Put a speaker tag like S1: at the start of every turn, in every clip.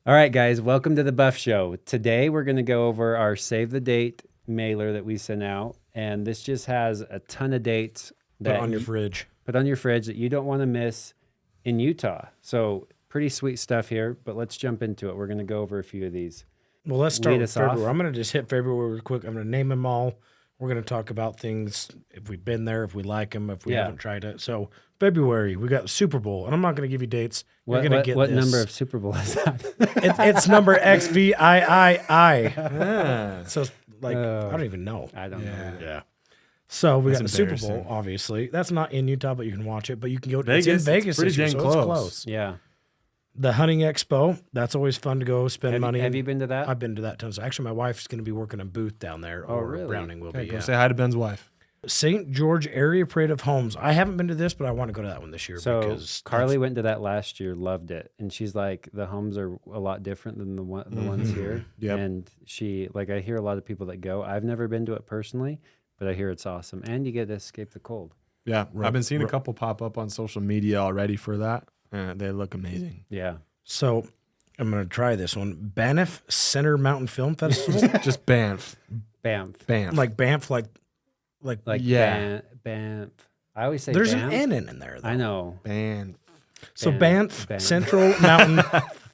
S1: All right, guys, welcome to the Buff Show. Today we're going to go over our Save the Date mailer that we sent out, and this just has a ton of dates that
S2: Put on your fridge.
S1: Put on your fridge that you don't want to miss in Utah. So pretty sweet stuff here, but let's jump into it. We're going to go over a few of these.
S2: Well, let's start
S1: Lead
S2: with
S1: us off.
S2: February. I'm going to just hit February real quick. I'm going to name them all. We're going to talk about things, if we've been there, if we like them, if we haven't tried it. So February, we got the Super Bowl, and I'm not going to give you dates. You're going to get
S1: what
S2: this.
S1: number of Super Bowl is that?
S2: It's number XVIII. So it's like, I don't even know.
S1: I don't know.
S2: Yeah. So we got the Super Bowl,
S3: embarrassing.
S2: obviously. That's not in Utah, but you can watch it. But you can go
S3: Vegas,
S2: it's in Vegas
S3: it's pretty
S2: this year,
S3: dang
S2: so it's
S3: close.
S2: close.
S1: Yeah.
S2: The Hunting Expo, that's always fun to go spend money.
S1: Have you been to that?
S2: I've been to that tons. Actually, my wife's going to be working a booth down there.
S1: Oh,
S2: or
S1: really?
S2: Browning will
S3: Okay,
S2: be.
S3: go
S2: Yeah.
S3: say hi to Ben's wife.
S2: St. George Area Parade of Homes. I haven't been to this, but I want to go to that one this year.
S1: So
S2: because
S1: Carly went to that last year, loved it, and she's like, the homes are a lot different than the ones here.
S3: Yep.
S1: And she I hear a lot of people that go. I've never been to it personally, but I hear it's awesome, and you get to escape the cold.
S3: Yeah, I've been seeing a couple pop up on social media already for that. They look amazing.
S1: Yeah.
S2: So I'm going to try this one. Banff Center Mountain Film Festival.
S3: Just Banff.
S1: Banff.
S3: Banff.
S2: Like Banff, like
S3: Yeah.
S1: Banff. I always say
S2: there's
S1: Banff.
S2: an N in there, though.
S1: I know.
S3: Banff.
S2: So
S1: Banff.
S2: Banff Central Mountain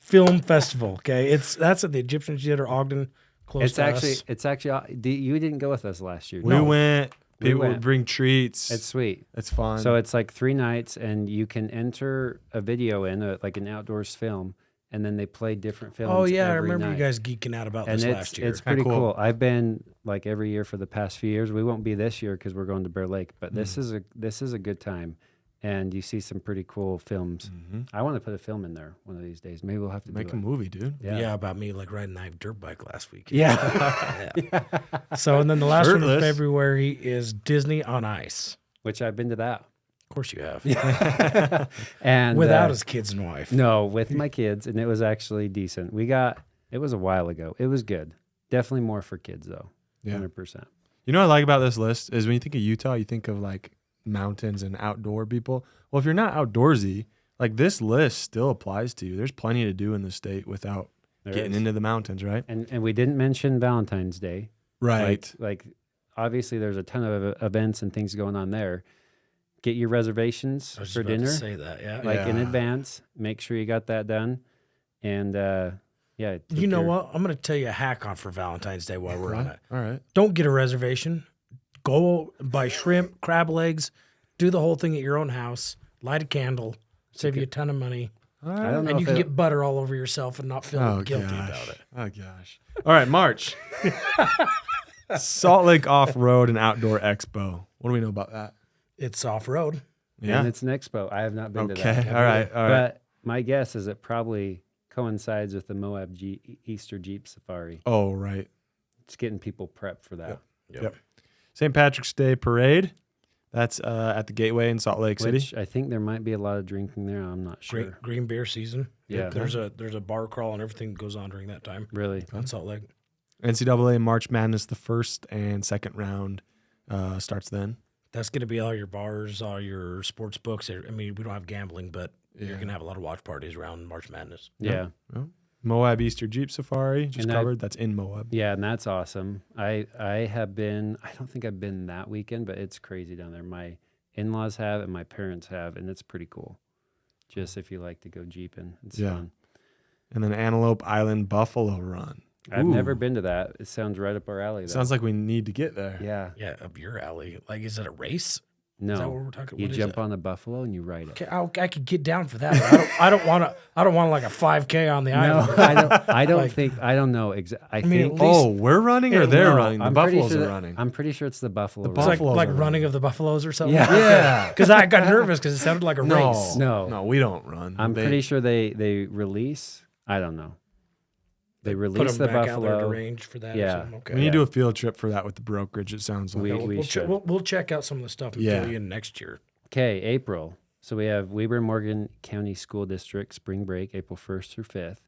S2: Film Festival. Okay, that's at the Egyptian Theater, Ogden. Close to us.
S1: It's actually you didn't go with us last year.
S3: We went.
S1: We
S3: People
S1: went.
S3: would bring treats.
S1: It's sweet.
S3: It's fun.
S1: So it's like 3 nights, and you can enter a video in, like an outdoors film, and then they play different films.
S2: Oh yeah, I
S1: every
S2: remember
S1: night.
S2: you guys geeking out about
S1: And
S2: this
S1: it's
S2: last year.
S1: it's pretty
S3: Cool.
S1: cool. I've been like every year for the past few years. We won't be this year because we're going to Bear Lake, but this is a good time, and you see some pretty cool films. I want to put a film in there one of these days. Maybe we'll have to
S3: Make
S1: do
S3: a movie, dude.
S2: Yeah, about me like riding that dirt bike last week.
S1: Yeah.
S2: So and then the last one in
S3: Shirtless.
S2: February is Disney on Ice.
S1: Which I've been to that.
S2: Of course you have.
S1: And
S2: Without his kids and wife.
S1: no, with my kids, and it was actually decent. It was a while ago. It was good. Definitely more for kids though.
S3: Yeah.
S1: 100%.
S3: You know what I like about this list is when you think of Utah, you think of like mountains and outdoor people. Well, if you're not outdoorsy, like this list still applies to you. There's plenty to do in the state without
S1: There
S3: getting
S1: is.
S3: into the mountains, right?
S1: And we didn't mention Valentine's Day.
S3: Right.
S1: Like obviously there's a ton of events and things going on there. Get your reservations
S2: I was
S1: for
S2: just about to
S1: dinner
S2: say that, yeah.
S1: like in
S3: Yeah.
S1: advance. Make sure you got that done. And yeah.
S2: You know what? I'm going to tell you a hack on for Valentine's Day while we're on it.
S3: All right.
S2: Don't get a reservation. Go buy shrimp, crab legs, do the whole thing at your own house, light a candle, save you a ton of money,
S3: All
S1: I
S3: right.
S1: don't know
S2: and you
S1: if
S2: can
S1: it-
S2: get butter all over yourself and not feel
S3: Oh,
S2: guilty
S3: gosh.
S2: about it.
S3: Oh, gosh. All right, March. Salt Lake Off-Road and Outdoor Expo. What do we know about that?
S2: It's off-road.
S3: Yeah.
S1: And it's an expo. I have not been to
S3: Okay.
S1: that.
S3: All right. All right.
S1: But my guess is it probably coincides with the Moab Easter Jeep Safari.
S3: Oh, right.
S1: It's getting people prepped for that.
S3: Yep. St. Patrick's Day Parade. That's at the Gateway in Salt Lake City.
S1: Which I think there might be a lot of drinking there. I'm not sure.
S2: Green beer season.
S1: Yeah.
S2: There's a bar crawl and everything goes on during that time.
S1: Really?
S2: On Salt Lake.
S3: NCAA March Madness, the first and second round starts then.
S2: That's going to be all your bars, all your sports books. I mean, we don't have gambling, but you're going to have a lot of watch parties around March Madness.
S1: Yeah.
S3: Moab Easter Jeep Safari, just
S1: And
S3: covered. That's in Moab.
S1: Yeah, and that's awesome. I have been, I don't think I've been that weekend, but it's crazy down there. My in-laws have and my parents have, and it's pretty cool. Just if you like to go jeeping, it's
S3: Yeah.
S1: fun.
S3: And then Antelope Island Buffalo Run.
S1: I've
S3: Ooh.
S1: never been to that. It sounds right up our alley. Though.
S3: Sounds like we need to get there.
S1: Yeah.
S2: Yeah, up your alley. Like, is it a race?
S1: No.
S2: Is that what we're talking?
S1: You
S2: What is
S1: jump
S2: it?
S1: on the buffalo and you ride it.
S2: Okay, I could get down for that. But I don't want to. I don't want like a 5K on the
S1: No,
S2: island.
S1: I don't
S2: Like-
S1: think. I don't know. I
S2: mean,
S1: think.
S2: at least-
S3: Oh, we're running or they're
S1: No,
S3: running? The
S1: I'm pretty
S3: Buffaloes
S1: sure
S3: are
S1: that-
S3: running.
S1: I'm pretty sure it's the buffalo.
S2: It's
S1: run.
S2: like
S3: Buffaloes
S2: like
S3: are
S2: running of the buffaloes or something.
S1: Yeah.
S3: Yeah.
S2: Because I got nervous because it sounded like a
S3: No.
S2: race.
S1: No.
S3: No, we don't run.
S1: I'm pretty sure they release. I don't know. They
S2: Put
S1: release
S2: them
S1: the
S2: back out there to
S1: buffalo.
S2: range for that.
S1: Yeah.
S2: Or something. Okay.
S3: We need
S1: Yeah.
S3: to do a field trip for that with the brokerage, it sounds like.
S1: We-
S2: we'll,
S1: should.
S2: we'll check out some of the stuff and
S3: Yeah.
S2: fill you in next year.
S1: Okay, April. So we have Weber and Morgan County School District spring break, April 1st through 5th.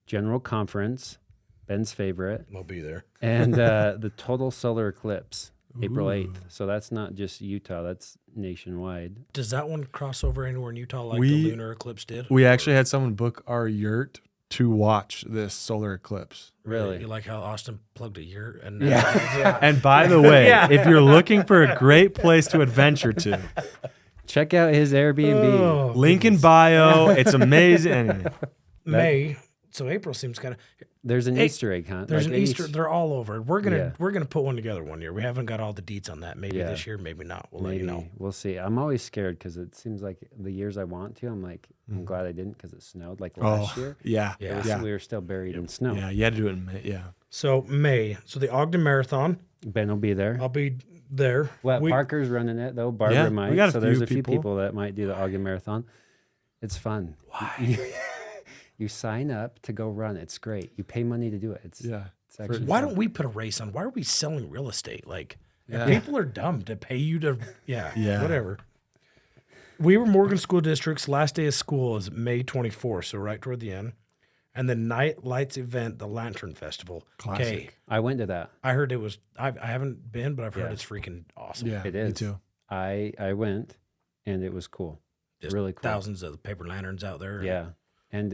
S1: General Conference, Ben's favorite,
S2: We'll be there.
S1: and the total solar eclipse, April 8th. So that's not just Utah, that's nationwide.
S2: Does that one cross over anywhere in Utah like
S3: We-
S2: the lunar eclipse did?
S3: We actually had someone book our yurt to watch this solar eclipse.
S1: Really?
S2: You like how Austin plugged a year? And
S1: Yeah.
S3: And by the way,
S2: Yeah.
S3: if you're looking for a great place to adventure to,
S1: Check out his Airbnb.
S2: Oh,
S3: link in bio. It's amazing. Anyway,
S2: May. So April seems kind of.
S1: There's an
S2: Hey,
S1: Easter egg hunt.
S2: There's
S1: like
S2: an
S1: each-
S2: Easter. They're all over. We're gonna
S1: Yeah.
S2: put one together one year. We haven't got all the deets on that. Maybe
S1: Yeah.
S2: this year, maybe not. We'll
S1: Maybe
S2: let you know.
S1: we'll see. I'm always scared because it seems like the years I want to, I'm like, I'm glad I didn't because it snowed like last year.
S3: yeah,
S2: Yeah.
S1: It was- we were still buried in snow.
S3: yeah. You had to do it in May. Yeah.
S2: So May. So the Ogden Marathon.
S1: Ben will be there.
S2: I'll be there.
S1: Well,
S2: We-
S1: Parker's running it though. Barbara
S3: Yeah, we
S1: might.
S3: got a
S1: So there's
S3: few
S1: a few
S3: people.
S1: people that might do the Ogden Marathon. It's fun.
S2: Why?
S1: You sign up to go run. It's great. You pay money to do it. It's
S3: Yeah.
S1: It's actually
S2: Why
S1: fun.
S2: don't we put a race on? Why are we selling real estate? Like,
S1: Yeah.
S2: people are dumb to pay you to,
S3: Yeah.
S2: whatever. We were Morgan School District's last day of school is May 24th, so right toward the end. And the Night Lights event, the Lantern Festival.
S3: Classic.
S2: Okay,
S1: I went to that.
S2: I heard it was, I haven't been, but I've heard
S1: Yeah.
S2: it's freaking awesome.
S3: Yeah.
S1: It
S3: Me
S1: is.
S3: too.
S1: I went, and it was cool.
S2: Just
S1: Really cool.
S2: thousands of paper lanterns out there.
S1: Yeah, and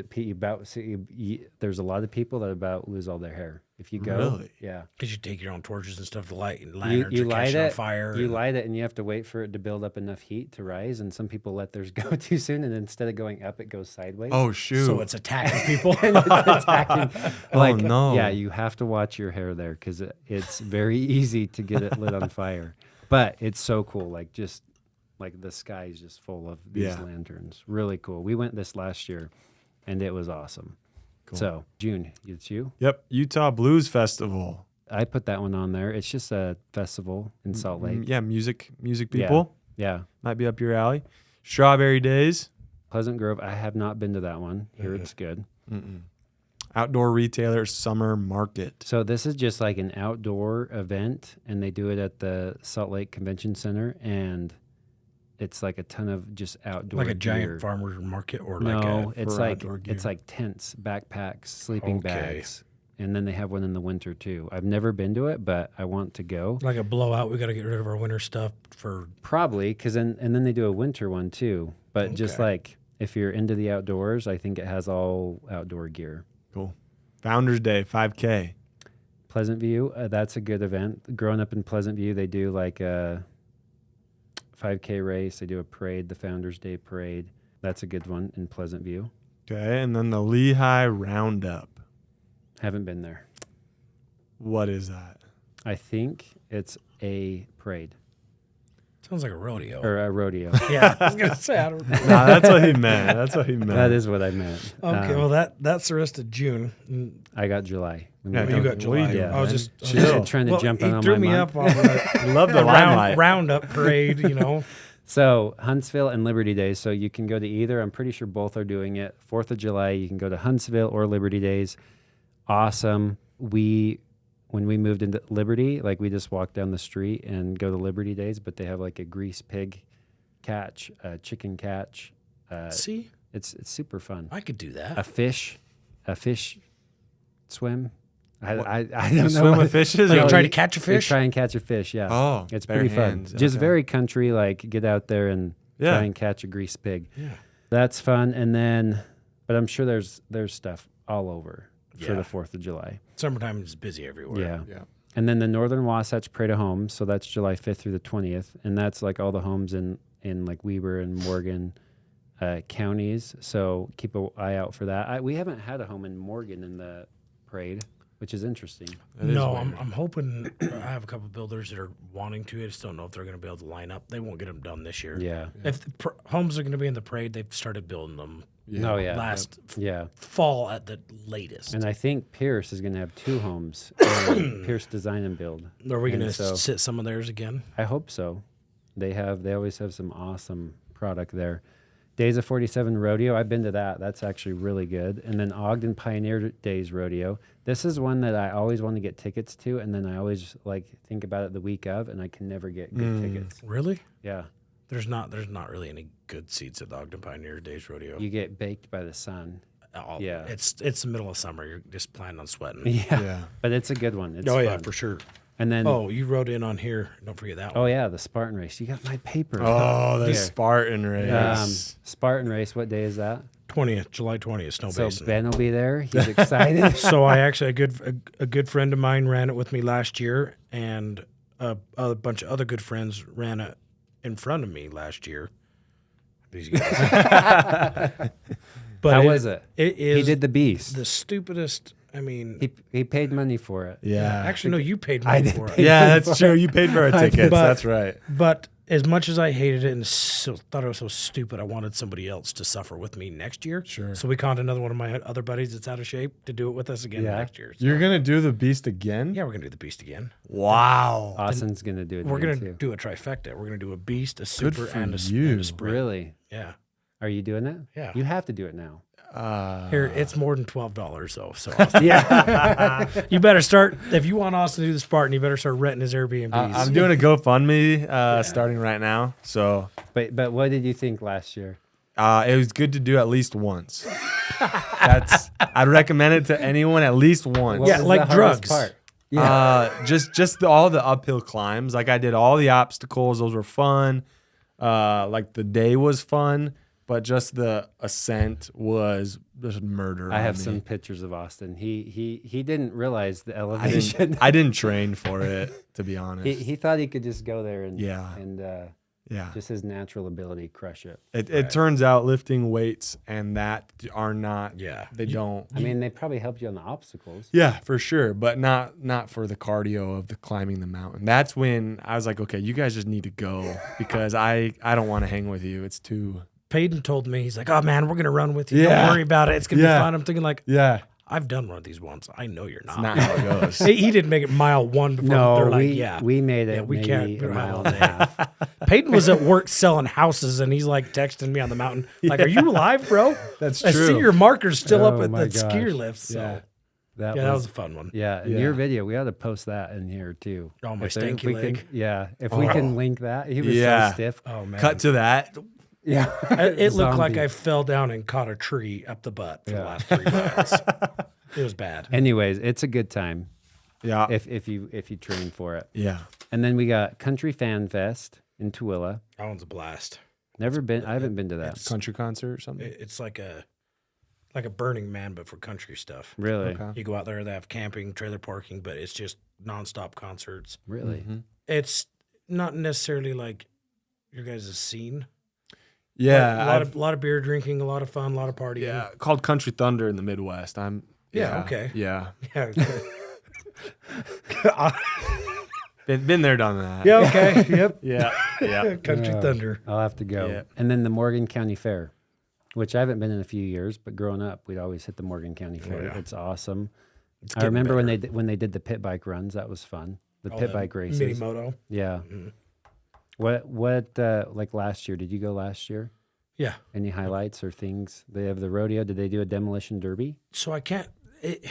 S1: there's a lot of people that about lose all their hair if you go.
S3: Really?
S1: Yeah.
S2: Because you take your own torches and stuff to light, and
S1: You,
S2: lanterns
S1: you
S2: are
S1: light
S2: catching on
S1: it,
S2: fire.
S1: you
S2: and-
S1: light it, and you have to wait for it to build up enough heat to rise. And some people let theirs go too soon, and instead of going up, it goes sideways.
S3: Oh shoot.
S2: So it's attacking people.
S1: And it's attacking.
S3: Oh, no.
S1: Yeah, you have to watch your hair there because it's very easy to get it lit on fire. But it's so cool. Like just like the sky is just full of these
S3: Yeah.
S1: lanterns. Really cool. We went this last year, and it was awesome.
S3: Cool.
S1: So June, it's you.
S3: Yep. Utah Blues Festival.
S1: I put that one on there. It's just a festival in Salt Lake.
S3: Yeah. Music
S1: Yeah.
S3: people.
S1: Yeah.
S3: Might be up your alley. Strawberry Days.
S1: Pleasant Grove. I have not been to that one. Here it's good.
S3: Outdoor Retailer Summer Market.
S1: So this is just like an outdoor event, and they do it at the Salt Lake Convention Center, and it's like a ton of just outdoor
S2: like a giant
S1: gear.
S2: farmer's market or
S1: No,
S2: like
S1: it's
S3: for
S1: like
S3: outdoor gear.
S1: it's like tents, backpacks, sleeping
S2: Okay.
S1: bags, and then they have one in the winter too. I've never been to it, but I want to go.
S2: a blowout. We got to get rid of our winter stuff for
S1: Probably because then they do a winter one too. But just
S2: Okay.
S1: like if you're into the outdoors, I think it has all outdoor gear.
S3: Cool. Founders Day 5K.
S1: Pleasant View, that's a good event. Growing up in Pleasant View, they do like a 5K race. They do a parade, the Founders Day parade. That's a good one in Pleasant View.
S3: Okay. And then the Lehigh Roundup.
S1: Haven't been there.
S3: What is that?
S1: I think it's a parade
S2: sounds like a rodeo.
S1: or a rodeo.
S2: Yeah, I was gonna say. I don't.
S3: Nah, that's what he meant. That's what he meant.
S1: That is what I meant.
S2: Okay, well that's the rest of June.
S1: I got July.
S3: Yeah,
S2: You
S3: don't-
S2: got
S3: what are
S2: July.
S3: you doing,
S2: I was
S3: man?
S2: just
S3: Chill.
S1: Trying to jump
S2: he
S1: in on
S2: threw
S1: my
S2: me
S1: month.
S2: up on the,
S3: Love the limelight.
S2: roundup parade. You know,
S1: So Huntsville and Liberty Days. So you can go to either. I'm pretty sure both are doing it. 4th of July, you can go to Huntsville or Liberty Days. Awesome. When we moved into Liberty, like we just walk down the street and go to Liberty Days, but they have like a grease pig catch, a chicken catch.
S2: see,
S1: It's super fun.
S2: I could do that.
S1: A fish swim. I
S3: You
S1: don't know.
S3: swim
S1: what-
S3: with fishes?
S2: Like
S3: or-
S2: try to catch a
S1: You
S2: fish.
S1: try and catch a fish. Yeah.
S3: Oh,
S1: It's
S3: bare
S1: pretty
S3: hands.
S1: fun. Just
S3: Okay.
S1: very country, like get out there and
S3: Yeah.
S1: try and catch a grease pig.
S2: Yeah.
S1: That's fun. And then, but I'm sure there's stuff all over for
S2: Yeah.
S1: the 4th of July.
S2: Summertime is busy everywhere.
S1: Yeah.
S3: Yeah.
S1: And then the Northern Wasatch Parade of Homes. So that's July 5th through the 20th. And that's like all the homes in like Weber and Morgan counties. So keep an eye out for that. We haven't had a home in Morgan in the parade, which is interesting.
S3: That is
S2: No,
S3: weird.
S2: I'm hoping. I have a couple of builders that are wanting to. I just don't know if they're going to be able to line up. They won't get them done this year.
S1: Yeah.
S2: If the homes are going to be in the parade, they've started building them
S1: Oh, yeah.
S2: last
S1: Yeah.
S2: fall at the latest.
S1: And I think Pierce is going to have 2 homes, Pierce Design and Build.
S2: Are we going
S1: And
S2: to
S1: so-
S2: sit some of theirs again?
S1: I hope so. They always have some awesome product there. Days of 47 Rodeo, I've been to that. That's actually really good. And then Ogden Pioneer Days Rodeo. This is one that I always want to get tickets to, and then I always like think about it the week of, and I can never get good tickets.
S2: Really?
S1: Yeah,
S2: There's not really any good seats at the Ogden Pioneer Days Rodeo.
S1: you get baked by the sun. yeah.
S2: It's the middle of summer. You're just planning on sweating.
S1: Yeah,
S3: Yeah.
S1: but it's a good one. It's
S2: Oh yeah,
S1: fun.
S2: for sure.
S1: And then
S2: You wrote in on here. Don't forget that one.
S1: oh yeah, the Spartan race. You got my paper.
S3: Oh, the
S1: Here.
S3: Spartan race.
S1: Spartan race. What day is that?
S2: 20th, July 20th, snow
S1: So
S2: basin.
S1: Ben will be there. He's excited.
S2: So I actually a good friend of mine ran it with me last year, and a bunch of other good friends ran it in front of me last year. These guys. But
S1: How was it?
S2: It is.
S1: He did the beast.
S2: The stupidest. I mean,
S1: He paid money for it.
S3: Yeah.
S2: actually, no, you paid money for it.
S3: Yeah, that's true. You paid for our tickets.
S2: But-
S3: That's right.
S2: But as much as I hated it and thought it was so stupid, I wanted somebody else to suffer with me next year.
S3: Sure.
S2: So we conned another one of my other buddies that's out of shape to do it with us again
S1: Yeah.
S2: next year. So,
S3: You're going to do the beast again?
S2: yeah, we're gonna do the beast again.
S3: Wow.
S1: Austin's gonna do it.
S2: We're
S1: again,
S2: gonna
S1: too.
S2: do a trifecta. We're gonna do a beast, a
S3: Good
S2: super,
S3: for
S2: and
S3: you.
S2: a sprint.
S1: Really?
S2: Yeah.
S1: Are you doing it?
S2: Yeah.
S1: You have to do it now.
S2: Here, it's more than $12 though. So
S1: Yeah.
S2: you better start if you want Austin to do the Spartan. You better start renting his Airbnbs.
S3: I'm doing a GoFundMe starting right now. So
S1: but what did you think last year?
S3: it was good to do at least once. I'd recommend it to anyone at least once.
S1: What
S2: Yeah,
S1: was
S2: like
S1: the hardest
S2: drugs.
S1: Part?
S3: All the uphill climbs. Like I did all the obstacles; those were fun. Like the day was fun, but just the ascent was just murder.
S1: I
S3: on
S1: have
S3: me.
S1: some pictures of Austin. He didn't realize the elevation.
S3: I didn't train for it, to be honest.
S1: he thought he could just go there and
S3: Yeah. Yeah.
S1: just his natural ability crush it.
S3: It turns out lifting weights and that are not.
S2: Yeah.
S3: They don't.
S1: I mean, they probably helped you on the obstacles.
S3: Yeah, for sure, but not for the cardio of the climbing the mountain. That's when I was like, okay, you guys just need to go because I don't want to hang with you. It's too.
S2: Peyton told me, he's like, "Oh man, we're gonna run with you.
S3: Yeah.
S2: Don't worry about it. It's gonna
S3: Yeah.
S2: be fun." I'm thinking like,
S3: Yeah,
S2: I've done one of these once. I know you're not.
S3: not how it goes.
S2: He didn't make it mile one before
S1: No,
S2: they're like,
S1: we
S2: yeah.
S1: we made it.
S2: Yeah, we
S1: maybe
S2: can't- we
S1: a
S2: don't have
S1: mile
S2: all
S1: and a
S2: day.
S1: half.
S2: Peyton was at work selling houses, and he's like texting me on the mountain, like, "Are you alive, bro?"
S3: That's
S2: I see
S3: true.
S2: your markers still up
S1: Oh
S2: at
S1: my
S2: the skier
S1: gosh.
S2: lift. So
S1: Yeah.
S2: yeah, that was a fun one.
S1: Yeah, and
S3: Yeah.
S1: your video, we ought to post that in here too.
S2: Oh, my
S1: If there- if
S2: stanky
S1: we
S2: leg.
S1: Can, yeah, if we can link that, he was
S3: Yeah.
S1: so stiff.
S2: Oh man,
S3: Cut to that.
S1: Yeah,
S2: it looked like
S1: Zombie.
S2: I fell down and caught a tree up the butt for the
S1: Yeah.
S2: last 3 miles. It was bad.
S1: Anyways, it's a good time
S3: Yeah,
S1: if you train for it.
S3: yeah.
S1: And then we got Country Fan Fest in Tooele.
S2: That one's a blast.
S1: Never been. I haven't been to that.
S3: Country concert or something.
S2: It's like a Burning Man, but for country stuff.
S1: Really,
S3: Okay.
S2: You go out there, they have camping, trailer parking, but it's just nonstop concerts.
S1: really.
S3: Mm-hmm.
S2: It's not necessarily like your guys' scene.
S3: Yeah,
S2: a lot of beer drinking, a lot of fun, a lot of partying.
S3: yeah. Called Country Thunder in the Midwest.
S2: Yeah, okay.
S3: Yeah,
S2: Yeah.
S3: been there, done that.
S2: Yeah, okay. Yep.
S3: yeah, yeah.
S2: Country Thunder.
S1: I'll have to go.
S3: Yeah.
S1: And then the Morgan County Fair, which I haven't been in a few years, but growing up, we'd always hit the Morgan County Fair.
S2: yeah.
S1: It's awesome. I
S2: getting
S1: remember
S2: better.
S1: when they did the pit bike runs. That was fun. The pit bike races.
S2: Mini moto.
S1: Yeah.
S2: Mhm.
S1: What like last year? Did you go last year?
S2: Yeah.
S1: Any highlights or things? They have the rodeo. Did they do a demolition derby?
S2: So I can't. It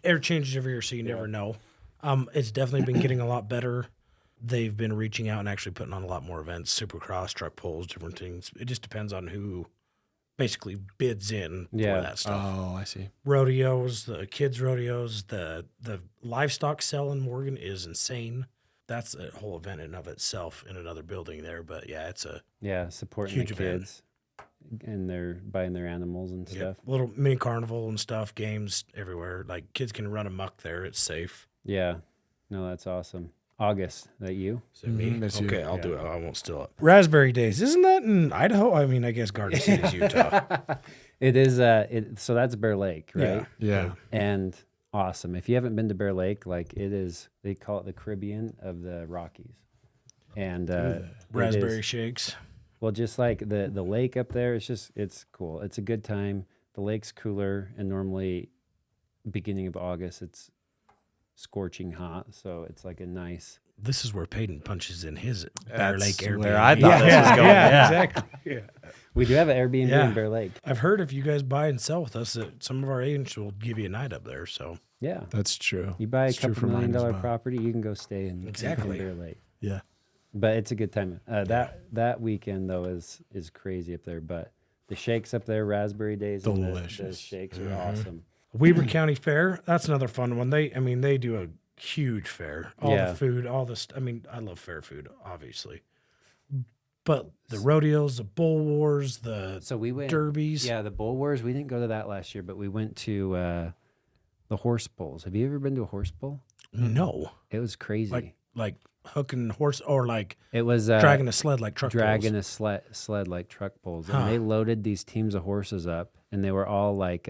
S2: air changes every year, so you never know. It's definitely been getting a lot better. They've been reaching out and actually putting on a lot more events, supercross, truck pulls, different things. It just depends on who basically bids in for that stuff.
S3: Oh, I see.
S2: Rodeos, the kids' rodeos, the livestock sale in Morgan is insane. That's a whole event in of itself in another building there. But yeah, it's a
S1: Yeah, supporting
S2: Huge
S1: the
S2: event.
S1: kids and they're buying their animals and stuff.
S2: little mini carnival and stuff, games everywhere. Like kids can run amok there. It's safe.
S1: Yeah. No, that's awesome. August, that you?
S2: Is it me?
S3: That's you.
S2: Okay, I'll do it. I won't steal it. Raspberry Days. Isn't that in Idaho? I mean, I guess Garden City's Utah.
S1: It is so that's Bear Lake, right?
S3: Yeah.
S1: And awesome. If you haven't been to Bear Lake, like it is, they call it the Caribbean of the Rockies. And it
S2: Raspberry
S1: is-
S2: shakes.
S1: well, just like the lake up there, it's cool. It's a good time. The lake's cooler, and normally beginning of August, it's scorching hot, so it's like a nice.
S2: This is where Peyton punches in his Bear Lake Airbnb.
S3: where I thought this was going. Yeah.
S2: exactly. Yeah.
S1: We do have an Airbnb
S2: Yeah.
S1: in Bear Lake.
S2: I've heard if you guys buy and sell with us, that some of our agents will give you a night up there. So
S1: Yeah,
S3: That's true.
S1: you buy a
S3: It's true
S1: couple
S3: for mine
S1: $1 million
S3: as well.
S1: property, you can go stay in
S2: Exactly.
S1: Bear Lake.
S3: Yeah.
S1: But it's a good time. That weekend though is crazy up there. But the shakes up there, Raspberry Days, and the
S3: Delicious.
S1: shakes are awesome.
S2: Weber County Fair, that's another fun one. They do a huge fair. All
S1: Yeah.
S2: the food, all this. I mean, I love fair food, obviously. But the rodeos, the bull wars, the
S1: So we went
S2: derbies.
S1: Yeah, the bull wars. We didn't go to that last year, but we went to the horse bulls. Have you ever been to a horse bull?
S2: No.
S1: It was crazy.
S2: Like hooking horse or like
S1: It was
S2: dragging a sled like truck
S1: dragging
S2: bulls.
S1: a sled like truck bulls,
S2: Huh.
S1: and they loaded these teams of horses up, and they were all like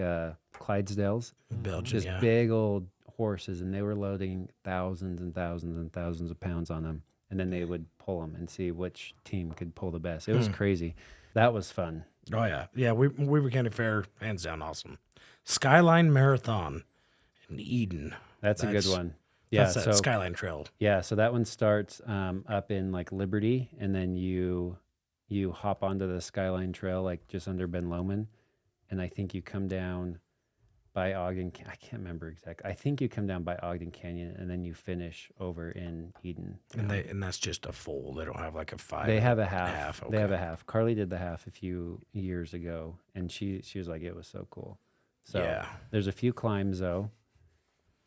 S1: Clydesdales,
S2: Belgian,
S1: just
S2: yeah.
S1: big old horses, and they were loading thousands and thousands and thousands of pounds on them, and then they would pull them and see which team could pull the best. It was crazy. That was fun.
S2: Oh yeah, yeah. Weaver County Fair, hands down, awesome. Skyline Marathon in Eden.
S1: That's a good one. Yeah,
S2: That's that Skyline Trail.
S1: Yeah, so that one starts up in like Liberty, and then you hop onto the Skyline Trail like just under Ben Lomond, and I think you come down by Ogden. I can't remember exactly. I think you come down by Ogden Canyon, and then you finish over in Eden.
S2: And that's just a full. They don't have like a 5.
S1: They have a half.
S2: Okay.
S1: They have a half. Carly did the half a few years ago, and she was like, it was so cool. So
S2: Yeah.
S1: there's a few climbs though.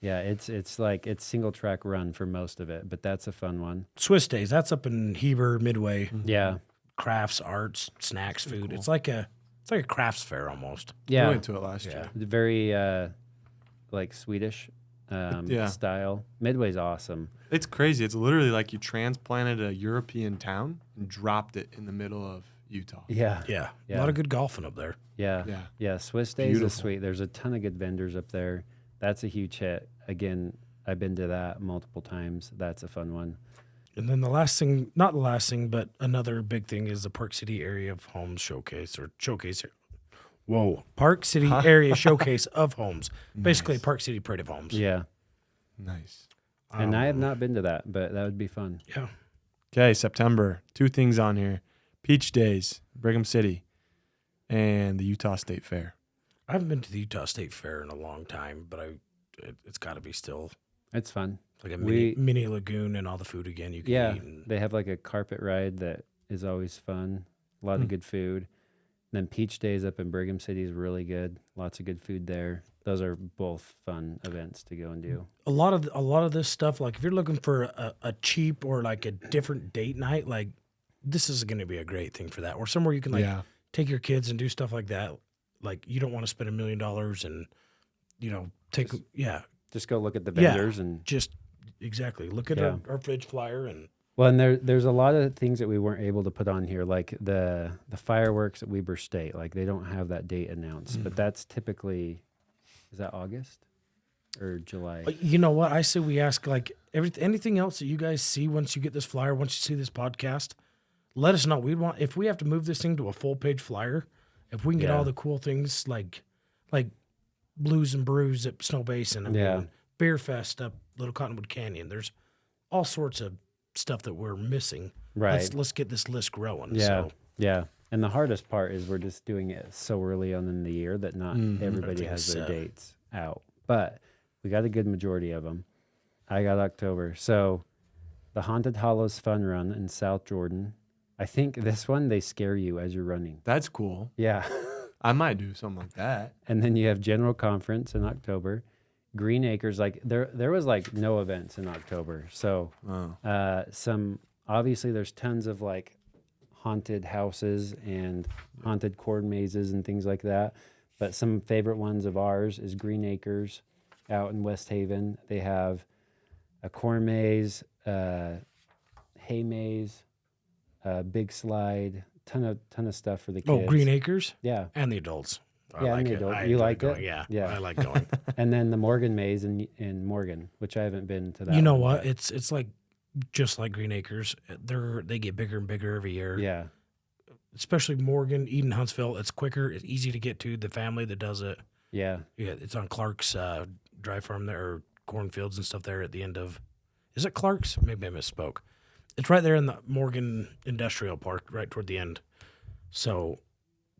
S1: Yeah, it's like it's single track run for most of it, but that's a fun one.
S2: Swiss Days. That's up in Heber, Midway.
S1: Yeah,
S2: Crafts, arts, snacks, food. It's like a crafts fair almost.
S1: yeah.
S3: We went to it last year.
S1: Very like Swedish
S3: Yeah.
S1: style. Midway's awesome.
S3: It's crazy. It's literally like you transplanted a European town and dropped it in the middle of Utah.
S1: Yeah,
S2: Yeah.
S1: Yeah.
S2: A lot of good golfing up there.
S1: yeah,
S3: Yeah.
S1: yeah. Swiss Days is
S3: Beautiful.
S1: sweet. There's a ton of good vendors up there. That's a huge hit. Again, I've been to that multiple times. That's a fun one.
S2: And then the last thing, not the last thing, but another big thing is the Park City Area of Homes Showcase or Showcase. Whoa. Park City Area Showcase of Homes. Basically, Park City Parade of Homes.
S1: Yeah,
S3: Nice.
S1: and I have not been to that, but that would be fun.
S2: Yeah.
S3: Okay, September. 2 things on here. Peach Days, Brigham City, and the Utah State Fair.
S2: I haven't been to the Utah State Fair in a long time, but it's got to be still
S1: It's fun.
S2: like a
S1: We-
S2: mini lagoon and all the food again you can
S1: Yeah,
S2: eat. And
S1: they have like a carpet ride that is always fun. A lot of good food. And then Peach Days up in Brigham City is really good. Lots of good food there. Those are both fun events to go and do.
S2: a lot of this stuff, like if you're looking for a cheap or like a different date night, like this is going to be a great thing for that. Or somewhere you can like
S3: Yeah.
S2: take your kids and do stuff like that. Like you don't want to spend $1 million and take
S1: Just go look at the
S2: Yeah.
S1: vendors and
S2: just exactly look at
S1: Yeah.
S2: our fridge flyer and
S1: well, and there's a lot of things that we weren't able to put on here, like the fireworks at Weber State. Like they don't have that date announced, but that's typically, is that August or July?
S2: you know what I say we ask like anything else that you guys see once you get this flyer, once you see this podcast, let us know. We want if we have to move this thing to a full page flyer, if we can get
S1: Yeah.
S2: all the cool things like Blues and Brews at Snow Basin, I
S1: Yeah.
S2: mean, Beer Fest up Little Cottonwood Canyon. There's all sorts of stuff that we're missing.
S1: Right.
S2: Let's get this list growing.
S1: Yeah,
S2: So
S1: yeah. And the hardest part is we're just doing it so early on in the year that not everybody has
S2: Everything's
S1: their
S2: set.
S1: dates out. But we got a good majority of them. I got October. So the Haunted Hollows Fun Run in South Jordan. I think this one, they scare you as you're running.
S3: That's cool.
S1: Yeah.
S3: I might do something like that.
S1: And then you have General Conference in October. Green Acres, like there was like no events in October. So
S3: Oh.
S1: obviously there's tons of like haunted houses and haunted corn mazes and things like that. But some favorite ones of ours is Green Acres out in West Haven. They have a corn maze, hay maze, big slide, ton of stuff for the kids.
S2: Oh, Green Acres
S1: Yeah.
S2: and the adults. I
S1: Yeah,
S2: like
S1: and the
S2: it.
S1: adult-
S2: I
S1: you
S2: enjoy
S1: like
S2: going.
S1: it?
S2: Yeah,
S1: Yeah.
S2: I like going.
S1: And then the Morgan Maze in Morgan, which I haven't been to that.
S2: You know
S1: one,
S2: what?
S1: but
S2: It's like just like Green Acres. They get bigger and bigger every year.
S1: yeah,
S2: Especially Morgan, Eden, Huntsville. It's quicker. It's easy to get to. The family that does it.
S1: yeah,
S2: Yeah, it's on Clark's dry farm there, or cornfields and stuff there at the end of. Is it Clark's? Maybe I misspoke. It's right there in the Morgan Industrial Park, right toward the end. So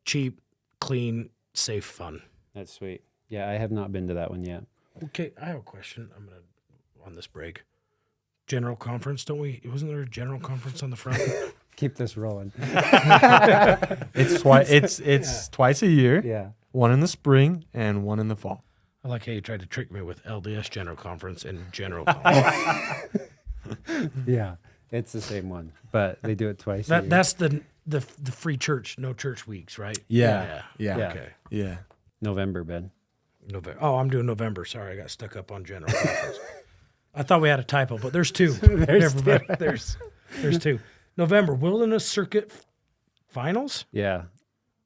S2: cheap, clean, safe, fun.
S1: that's sweet. Yeah, I have not been to that one yet.
S2: Okay, I have a question. I'm gonna on this break. General conference, don't we? Wasn't there a general conference on the front?
S1: Keep this rolling.
S3: It's twice a year.
S1: Yeah,
S3: One in the spring and one in the fall.
S2: I like how you tried to trick me with LDS general conference and general conference.
S1: yeah, It's the same one, but they do it twice. a year.
S2: That's the free church, no church weeks, right?
S3: Yeah.
S2: Okay.
S3: Yeah.
S1: November, Ben.
S2: November. Oh, I'm doing November. Sorry, I got stuck up on general conference. I thought we had a typo, but there's two. There's two. November Wilderness Circuit Finals.
S1: Yeah,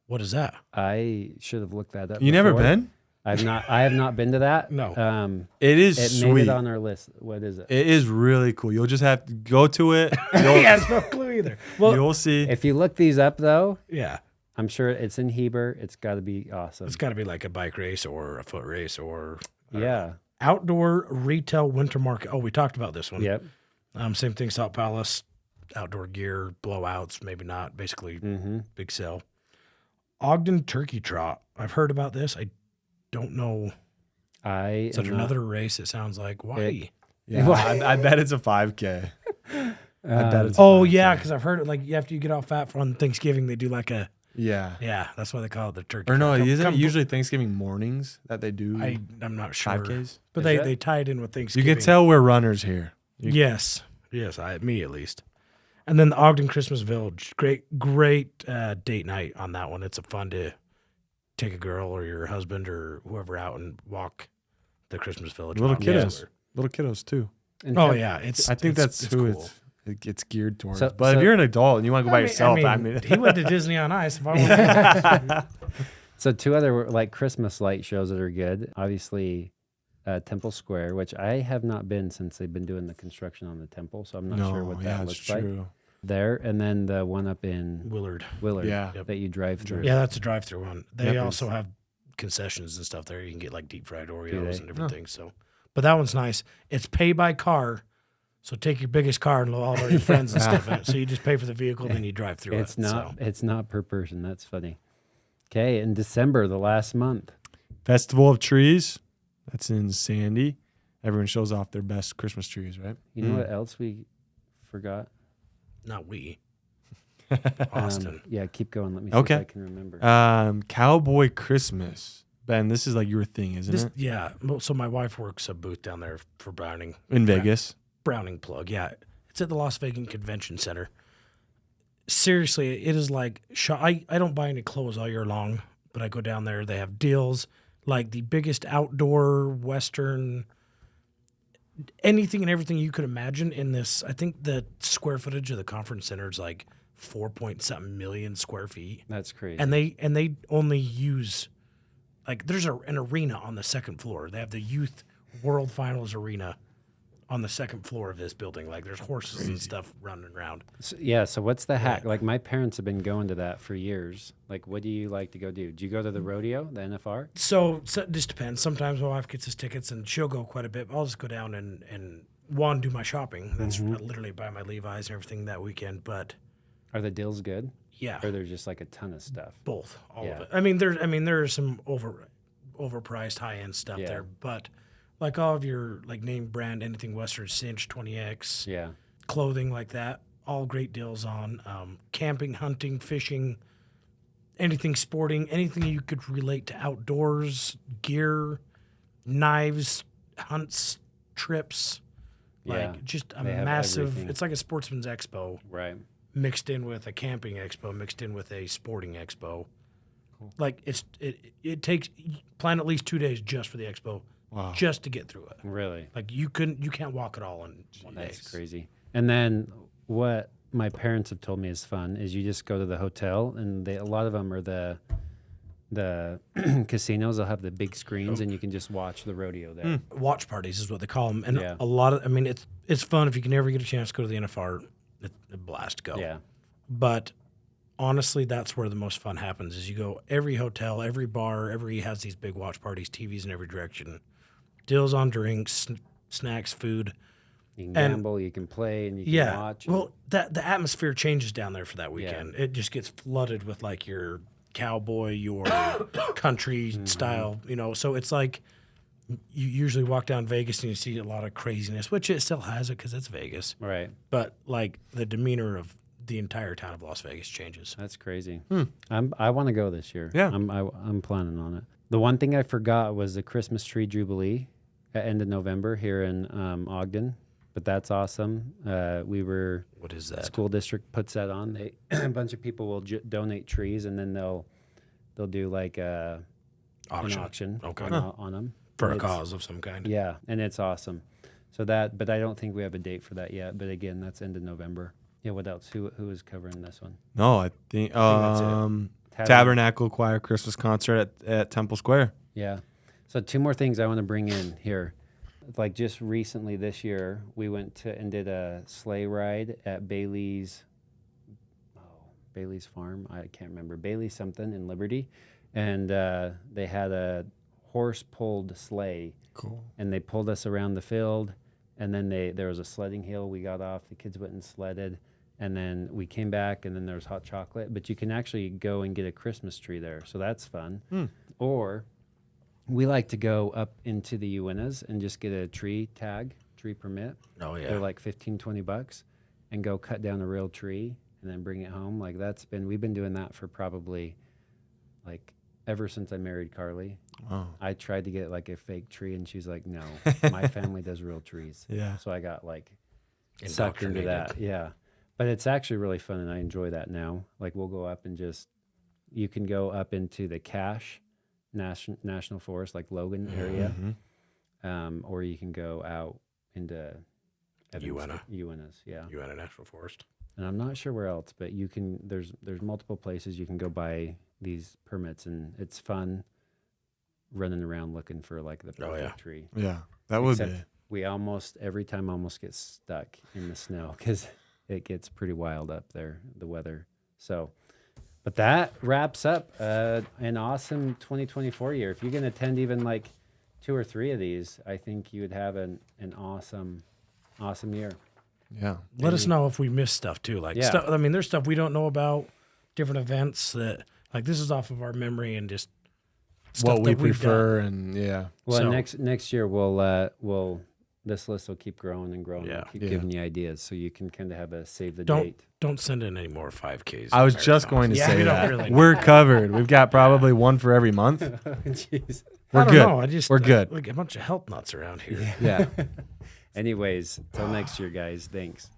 S2: What is that?
S1: I should have looked that up.
S3: You never
S1: before.
S3: been?
S1: I have not been to that.
S2: No.
S3: It is
S1: It made
S3: sweet.
S1: it on our list. What is it?
S3: It is really cool. You'll just have to go to it.
S2: He has no clue either. Well,
S3: You'll see.
S1: If you look these up, though,
S2: yeah,
S1: I'm sure it's in Heber. It's got to be awesome.
S2: it's got to be like a bike race or a foot race or
S1: Yeah.
S2: outdoor retail winter market. Oh, we talked about this one.
S1: Yep.
S2: Same thing. Salt Palace, outdoor gear, blowouts, maybe not. Basically,
S1: Mm-hmm.
S2: big sale. Ogden Turkey Trot. I've heard about this. I don't know. Such another race. It sounds like why?
S3: Yeah, I bet it's a 5K. I bet it's.
S2: Oh yeah, because I've heard it. Like after you get off fat on Thanksgiving, they do like a
S3: Yeah.
S2: That's why they call it the turkey.
S3: Or no,
S2: trot.
S3: isn't it usually Thanksgiving mornings that they do
S2: I'm not sure,
S3: 5Ks?
S2: but
S1: Is
S2: they
S1: it?
S2: tie it in with
S3: You
S2: Thanksgiving.
S3: can tell we're runners here.
S2: Yes, me at least. And then the Ogden Christmas Village, great date night on that one. It's a fun to take a girl or your husband or whoever out and walk the Christmas Village.
S3: Little
S2: Ogden
S3: kiddos,
S2: Square.
S3: little kiddos too.
S2: Oh yeah,
S3: I think that's who
S2: cool.
S3: it gets geared towards.
S1: So-
S3: but if you're an adult and you want to go by yourself, I mean,
S2: he went to Disney on Ice. If I went
S1: So two other like Christmas light shows that are good. Obviously, Temple Square, which I have not been since they've been doing the construction on the temple, so I'm not sure what that looks like there. And then the one up in
S2: Willard.
S3: Yeah.
S1: that you drive through.
S2: Yeah, that's a drive-through one. They
S3: Yep.
S2: also have concessions and stuff there. You can get like deep fried
S1: they?
S2: Oreos and different things. So, but that one's nice. It's pay by car. So take your biggest car and all of your friends and stuff in it. So you just pay for the vehicle, then you drive through
S1: It's
S2: it.
S1: not. It's not per person. That's funny. Okay, in December, the last month.
S3: Festival of Trees. That's in Sandy. Everyone shows off their best Christmas trees, right?
S1: You know what else we forgot?
S2: Not we. Austin.
S1: Yeah, keep going. Let me see
S3: Okay.
S1: if I can remember.
S3: Cowboy Christmas. Ben, this is like your thing, isn't it?
S2: Yeah. Well, so my wife works a booth down there for Browning.
S3: In Vegas.
S2: Browning plug. Yeah. It's at the Las Vegas Convention Center. Seriously, it is like I don't buy any clothes all year long, but I go down there. They have deals like the biggest outdoor Western, anything and everything you could imagine in this. I think the square footage of the conference center is like 4.something million square feet.
S1: That's crazy.
S2: And they only use like there's an arena on the second floor. They have the Youth World Finals arena on the second floor of this building. Like there's horses and stuff running around.
S1: So what's the hack? Like my parents have been going to that for years. Like, what do you like to go do? Do you go to the rodeo, the NFR?
S2: So it just depends. Sometimes my wife gets us tickets and she'll go quite a bit. I'll just go down and one, do my shopping. That's literally buy my Levi's and everything that weekend. But
S1: Are the deals good?
S2: yeah,
S1: Or there's just like a ton of stuff?
S2: both, all
S1: Yeah.
S2: of it. I mean, there's some overpriced high end stuff
S1: Yeah.
S2: there, but like all of your like name brand, anything Western Cinch, 20X,
S1: Yeah.
S2: clothing like that, all great deals on camping, hunting, fishing, anything sporting, anything you could relate to outdoors, gear, knives, hunts, trips,
S1: Yeah.
S2: like just a
S1: They have
S2: massive.
S1: everything.
S2: It's like a sportsman's expo
S1: Right.
S2: mixed in with a camping expo, mixed in with a sporting expo. Like it takes plan at least 2 days just for the expo, just to get through it.
S1: Really?
S2: Like you can't walk it all in one day.
S1: That's crazy. And then what my parents have told me is fun is you just go to the hotel and a lot of them are the casinos. They'll have the big screens and you can just watch the rodeo there.
S2: Watch parties is what they call them, and
S1: Yeah.
S2: a lot of. I mean, it's fun if you can ever get a chance to go to the NFR. It's a blast to go.
S1: Yeah.
S2: But honestly, that's where the most fun happens. Is you go every hotel, every bar, every has these big watch parties, TVs in every direction, deals on drinks, snacks, food.
S1: You can
S2: And-
S1: gamble, you can play, and you can
S2: Yeah.
S1: watch.
S2: Well, the atmosphere changes down there for that weekend. It just gets flooded with like your cowboy, your country style, So it's like you usually walk down Vegas and you see a lot of craziness, which it still has it because it's Vegas.
S1: Right.
S2: But like the demeanor of the entire town of Las Vegas changes.
S1: That's crazy. I want to go this year.
S3: Yeah.
S1: I'm planning on it. The one thing I forgot was the Christmas tree jubilee at end of November here in Ogden. but that's awesome.
S2: What is that?
S1: School district puts that on. They a bunch of people will donate trees, and then they'll do like an auction
S2: Okay.
S1: on them
S2: For a cause of some kind.
S1: Yeah, and it's awesome. So that, but I don't think we have a date for that yet. But again, that's end of November. Yeah. What else? Who is covering this one?
S3: No, I think
S2: that's it.
S3: Tabernacle Choir Christmas concert at Temple Square.
S1: Yeah. So 2 more things I want to bring in here. Like just recently this year, we went to and did a sleigh ride at Bailey's Farm. I can't remember. Bailey something in Liberty. And they had a horse-pulled sleigh.
S3: Cool.
S1: And they pulled us around the field. And then there was a sledding hill. We got off. The kids went and sledded. And then we came back, and then there was hot chocolate. But you can actually go and get a Christmas tree there. So that's fun. Or we like to go up into the Uintas and just get a tree permit.
S2: Oh, yeah.
S1: They're like $15-20 and go cut down a real tree and then bring it home. Like we've been doing that for probably like ever since I married Carly.
S3: Wow.
S1: I tried to get like a fake tree and she's like, no, my family does real trees.
S3: Yeah.
S1: So I got like sucked into that. Yeah. But it's actually really fun and I enjoy that now. Like we'll go up and you can go up into the Cache National Forest, like Logan area. Or you can go out into Uintas, yeah.
S2: Uinta National Forest.
S1: And I'm not sure where else, but you can. There's multiple places you can go buy these permits, and it's fun running around looking for like the perfect tree.
S3: Yeah, that would be.
S1: We every time get stuck in the snow because it gets pretty wild up there, the weather. So, but that wraps up an awesome 2024 year. If you can attend even like 2 or 3 of these, I think you would have an awesome year.
S3: Yeah.
S2: Let us know if we missed stuff too. Like stuff. I mean, there's stuff we don't know about, different events that like this is off of our memory and just stuff
S3: what we
S2: that we've
S3: prefer
S2: done.
S3: and yeah.
S1: Well, next year we'll this list will keep growing and growing.
S2: Yeah.
S1: And keep giving you ideas, so you can kind of have a save the
S2: Don't
S1: date.
S2: don't send in any more 5Ks.
S3: I was just going to say
S2: we don't
S3: that.
S2: really
S3: We're covered. We've got probably one for every month.
S1: Jeez.
S3: We're
S2: I don't
S3: good.
S2: know.
S3: We're good.
S2: Like a bunch of health nuts around here.
S3: Yeah.
S1: Anyways, till next year, guys. Thanks.